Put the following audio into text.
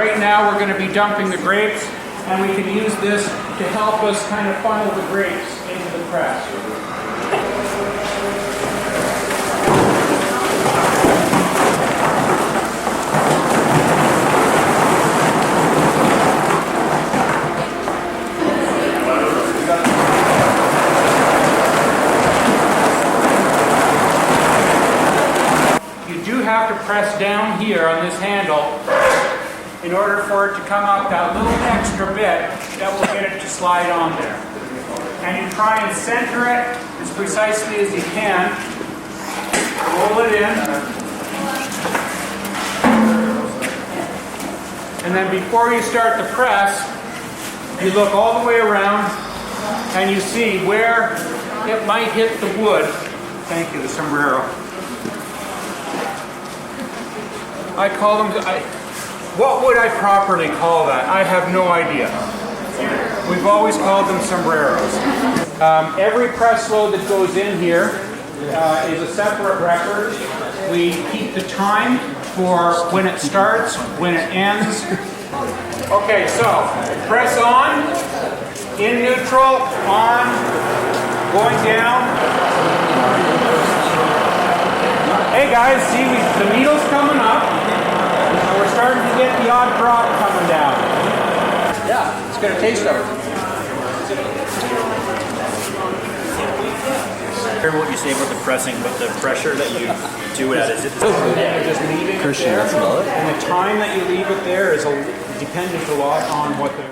Right now we're going to be dumping the grapes, and we can use this to help us kind of funnel the grapes into the press. Have to press down here on this handle in order for it to come out that little extra bit that will get it to slide on there. And you try and center it as precisely as you can. Roll it in. And then before you start the press, you look all the way around and you see where it might hit the wood. Thank you, the sombrero. I call them, what would I properly call that? I have no idea. We've always called them sombreros. Every press load that goes in here is a separate record. We keep the time for when it starts, when it ends. Okay, so press on, in neutral, on, going down. Hey guys, see the needle's coming up. We're starting to get the odd drop coming down. Yeah, let's get a taste of it. I hear what you say about the pressing, but the pressure that you do it at, is it the You're just leaving it there, and the time that you leave it there is dependent a lot on what the